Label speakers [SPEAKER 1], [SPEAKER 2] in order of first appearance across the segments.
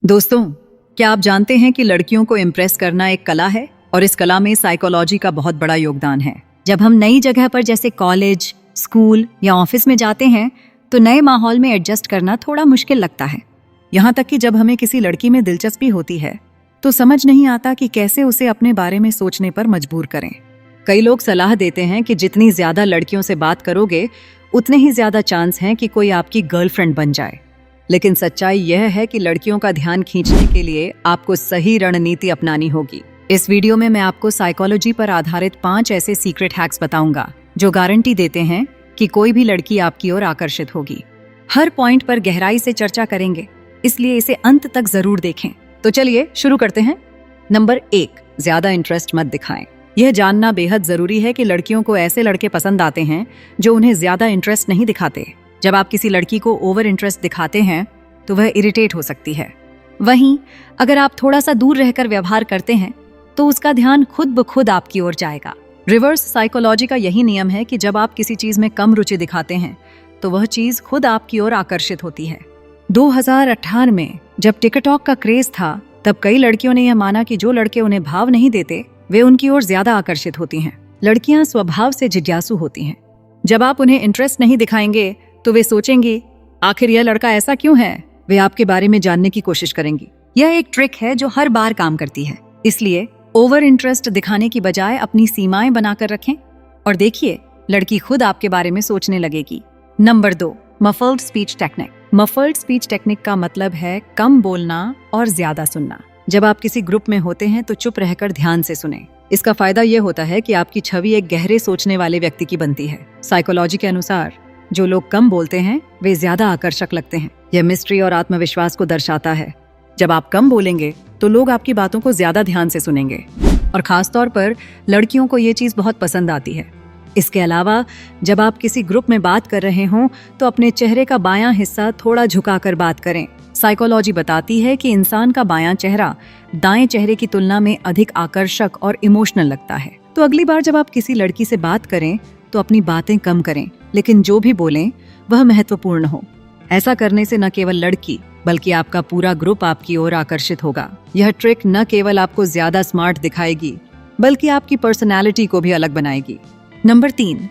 [SPEAKER 1] दोस्तों, क्या आप जानते हैं कि लड़कियों को इम्प्रेस करना एक कला है और इस कला में साइकोलॉजी का बहुत बड़ा योगदान है। जब हम नई जगह पर जैसे कॉलेज, स्कूल या ऑफिस में जाते हैं तो नए माहौल में एडजस्ट करना थोड़ा मुश्किल लगता है। यहाँ तक कि जब हमें किसी लड़की में दिलचस्पी होती है तो समझ नहीं आता कि कैसे उसे अपने बारे में सोचने पर मजबूर करें। कई लोग सलाह देते हैं कि जितनी ज्यादा लड़कियों से बात करोगे उतने ही ज्यादा चांस हैं कि कोई आपकी गर्लफ्रेंड बन जाए। लेकिन सच्चाई यह है कि लड़कियों का ध्यान खींचने के लिए आपको सही रणनीति अपनानी होगी। इस वीडियो में मैं आपको साइकोलॉजी पर आधारित 5 ऐसे सीक्रेट हैक्स बताऊंगा जो गारंटी देते हैं कि कोई भी लड़की आपकी ओर आकर्षित होगी। हर पॉइंट पर गहराई से चर्चा करेंगे, इसलिए इसे अंत तक जरूर देखें। तो चलिए शुरू करते हैं। नंबर 1, ज्यादा इंटरेस्ट मत दिखाएं। यह जानना बेहद जरूरी है कि लड़कियों को ऐसे लड़के पसंद आते हैं जो उन्हें ज्यादा इंटरेस्ट नहीं दिखाते। जब आप किसी लड़की को ओवर इंटरेस्ट दिखाते हैं तो वह इरिटेट हो सकती है। वहीं अगर आप थोड़ा सा दूर रहकर व्यवहार करते हैं तो उसका ध्यान खुद ब खुद आपकी ओर जाएगा। रिवर्स साइकोलॉजी का यही नियम है कि जब आप किसी चीज में कम रुचि दिखाते हैं तो वह चीज खुद आपकी ओर आकर्षित होती है। 2018 में जब टिकटॉक का क्रेज था तब कई लड़कियों ने यह माना कि जो लड़के उन्हें भाव नहीं देते वे उनकी ओर ज्यादा आकर्षित होती हैं। लड़कियां स्वभाव से जिज्ञासु होती हैं। जब आप उन्हें इंटरेस्ट नहीं दिखाएंगे तो वे सोचेंगी आखिर यह लड़का ऐसा क्यों है। वे आपके बारे में जानने की कोशिश करेंगी। यह एक ट्रिक है जो हर बार काम करती है। इसलिए ओवर इंटरेस्ट दिखाने की बजाय अपनी सीमाएं बनाकर रखें और देखिए लड़की खुद आपके बारे में सोचने लगेगी। Number 2, muffled speech technique. Muffled speech technique का मतलब है कम बोलना और ज्यादा सुनना। जब आप किसी ग्रुप में होते हैं तो चुप रहकर ध्यान से सुनें। इसका फायदा यह होता है कि आपकी छवि एक गहरे सोचने वाले व्यक्ति की बनती है। साइकोलॉजी के अनुसार जो लोग कम बोलते हैं वे ज्यादा आकर्षक लगते हैं। यह मिस्ट्री और आत्मविश्वास को दर्शाता है। जब आप कम बोलेंगे तो लोग आपकी बातों को ज्यादा ध्यान से सुनेंगे और खासतौर पर लड़कियों को ये चीज बहुत पसंद आती है। इसके अलावा जब आप किसी ग्रुप में बात कर रहे हों तो अपने चेहरे का बायां हिस्सा थोड़ा झुकाकर बात करें। साइकोलॉजी बताती है कि इंसान का बायां चेहरा दाएं चेहरे की तुलना में अधिक आकर्षक और इमोशनल लगता है। तो अगली बार जब आप किसी लड़की से बात करें तो अपनी बातें कम करें, लेकिन जो भी बोलें वह महत्वपूर्ण हो। ऐसा करने से न केवल लड़की बल्कि आपका पूरा ग्रुप आपकी ओर आकर्षित होगा। यह ट्रिक न केवल आपको ज्यादा स्मार्ट दिखाएगी बल्कि आपकी पर्सनालिटी को भी अलग बनाएगी। नंबर 3,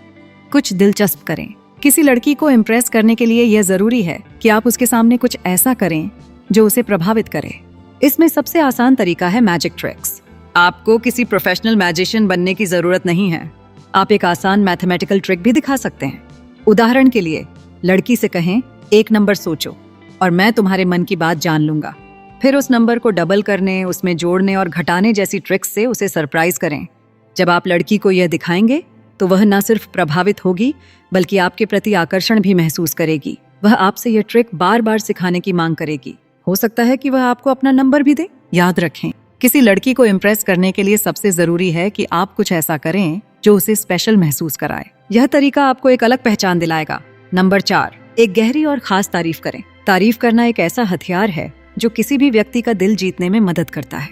[SPEAKER 1] कुछ दिलचस्प करें। किसी लड़की को इम्प्रेस करने के लिए यह जरूरी है कि आप उसके सामने कुछ ऐसा करें जो उसे प्रभावित करे। इसमें सबसे आसान तरीका है मैजिक ट्रिक्स। आपको किसी प्रोफेशनल मैजिशियन बनने की जरूरत नहीं है। आप एक आसान मैथमेटिकल ट्रिक भी दिखा सकते हैं। उदाहरण के लिए लड़की से कहें 1 नंबर सोचो और मैं तुम्हारे मन की बात जान लूंगा। फिर उस नंबर को डबल करने, उसमें जोड़ने और घटाने जैसी ट्रिक्स से उसे सरप्राइज करें। जब आप लड़की को यह दिखाएंगे तो वह न सिर्फ प्रभावित होगी बल्कि आपके प्रति आकर्षण भी महसूस करेगी। वह आपसे यह ट्रिक बार बार सिखाने की मांग करेगी। हो सकता है कि वह आपको अपना नंबर भी दे। याद रखें, किसी लड़की को इम्प्रेस करने के लिए सबसे जरूरी है कि आप कुछ ऐसा करें जो उसे स्पेशल महसूस कराए। यह तरीका आपको एक अलग पहचान दिलाएगा। नंबर 4, एक गहरी और खास तारीफ करें। तारीफ करना एक ऐसा हथियार है जो किसी भी व्यक्ति का दिल जीतने में मदद करता है।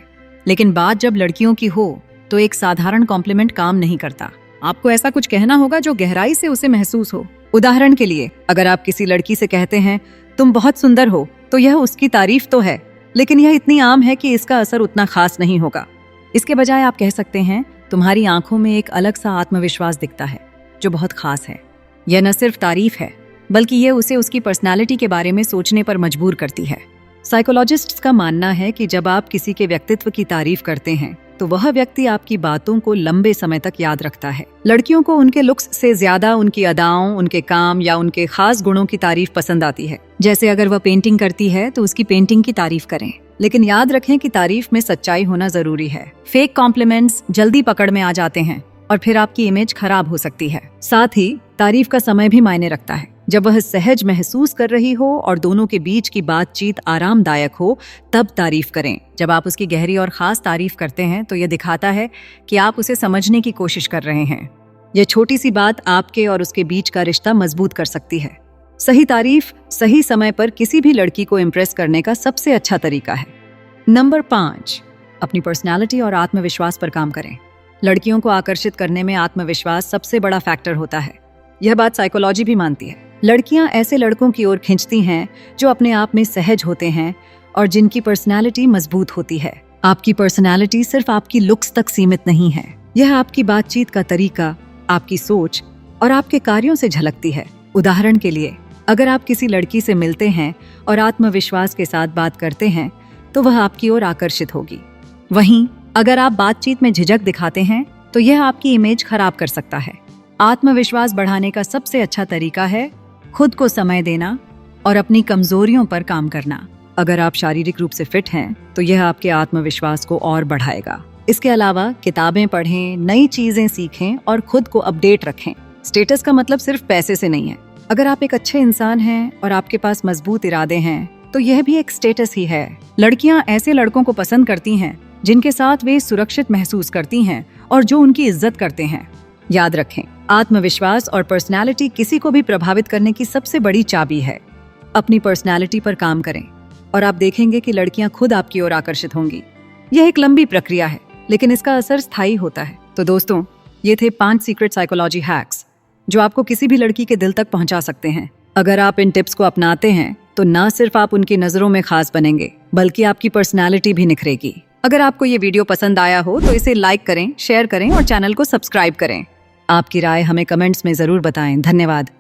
[SPEAKER 1] लेकिन बात जब लड़कियों की हो तो एक साधारण कॉम्प्लीमेंट काम नहीं करता। आपको ऐसा कुछ कहना होगा जो गहराई से उसे महसूस हो। उदाहरण के लिए अगर आप किसी लड़की से कहते हैं तुम बहुत सुंदर हो तो यह उसकी तारीफ तो है, लेकिन यह इतनी आम है कि इसका असर उतना खास नहीं होगा। इसके बजाय आप कह सकते हैं तुम्हारी आंखों में एक अलग सा आत्मविश्वास दिखता है जो बहुत खास है। यह न सिर्फ तारीफ है बल्कि यह उसे उसकी पर्सनालिटी के बारे में सोचने पर मजबूर करती है। साइकोलॉजिस्ट्स का मानना है कि जब आप किसी के व्यक्तित्व की तारीफ करते हैं तो वह व्यक्ति आपकी बातों को लंबे समय तक याद रखता है। लड़कियों को उनके लुक्स से ज्यादा उनकी अदाओं, उनके काम या उनके खास गुणों की तारीफ पसंद आती है। जैसे अगर वह पेंटिंग करती है तो उसकी पेंटिंग की तारीफ करें, लेकिन याद रखें कि तारीफ में सच्चाई होना जरूरी है। फेक कॉम्प्लीमेंट्स जल्दी पकड़ में आ जाते हैं और फिर आपकी इमेज खराब हो सकती है। साथ ही तारीफ का समय भी मायने रखता है। जब वह सहज महसूस कर रही हो और दोनों के बीच की बातचीत आरामदायक हो तब तारीफ करें। जब आप उसकी गहरी और खास तारीफ करते हैं तो यह दिखाता है कि आप उसे समझने की कोशिश कर रहे हैं। यह छोटी सी बात आपके और उसके बीच का रिश्ता मजबूत कर सकती है। सही तारीफ सही समय पर किसी भी लड़की को इम्प्रेस करने का सबसे अच्छा तरीका है। नंबर 5, अपनी पर्सनालिटी और आत्मविश्वास पर काम करें। लड़कियों को आकर्षित करने में आत्मविश्वास सबसे बड़ा फैक्टर होता है। यह बात साइकोलॉजी भी मानती है। लड़कियां ऐसे लड़कों की ओर खींचती हैं जो अपने आप में सहज होते हैं और जिनकी पर्सनैलिटी मजबूत होती है। आपकी पर्सनैलिटी सिर्फ आपकी लुक्स तक सीमित नहीं है, यह आपकी बातचीत का तरीका, आपकी सोच और आपके कार्यों से झलकती है। उदाहरण के लिए, अगर आप किसी लड़की से मिलते हैं और आत्मविश्वास के साथ बात करते हैं तो वह आपकी ओर आकर्षित होगी। वहीं अगर आप बातचीत में झिझक दिखाते हैं तो यह आपकी इमेज खराब कर सकता है। आत्मविश्वास बढ़ाने का सबसे अच्छा तरीका है खुद को समय देना और अपनी कमजोरियों पर काम करना। अगर आप शारीरिक रूप से फिट हैं तो यह आपके आत्मविश्वास को और बढ़ाएगा। इसके अलावा किताबें पढ़ें, नई चीजें सीखें और खुद को अपडेट रखें। स्टेटस का मतलब सिर्फ पैसे से नहीं है। अगर आप एक अच्छे इंसान हैं और आपके पास मजबूत इरादे हैं तो यह भी एक स्टेटस ही है। लड़कियां ऐसे लड़कों को पसंद करती हैं जिनके साथ वे सुरक्षित महसूस करती हैं और जो उनकी इज्जत करते हैं। याद रखें, आत्मविश्वास और पर्सनालिटी किसी को भी प्रभावित करने की सबसे बड़ी चाबी है। अपनी पर्सनालिटी पर काम करें और आप देखेंगे कि लड़कियां खुद आपकी ओर आकर्षित होंगी। यह एक लंबी प्रक्रिया है, लेकिन इसका असर स्थायी होता है। तो दोस्तों, ये थे 5 सीक्रेट साइकोलॉजी हैक्स जो आपको किसी भी लड़की के दिल तक पहुंचा सकते हैं। अगर आप इन टिप्स को अपनाते हैं तो न सिर्फ आप उनकी नजरों में खास बनेंगे, बल्कि आपकी पर्सनालिटी भी निखरेगी। अगर आपको ये वीडियो पसंद आया हो तो इसे लाइक करें, शेयर करें और चैनल को सब्सक्राइब करें। आपकी राय हमें कमेंट्स में जरूर बताएं। धन्यवाद।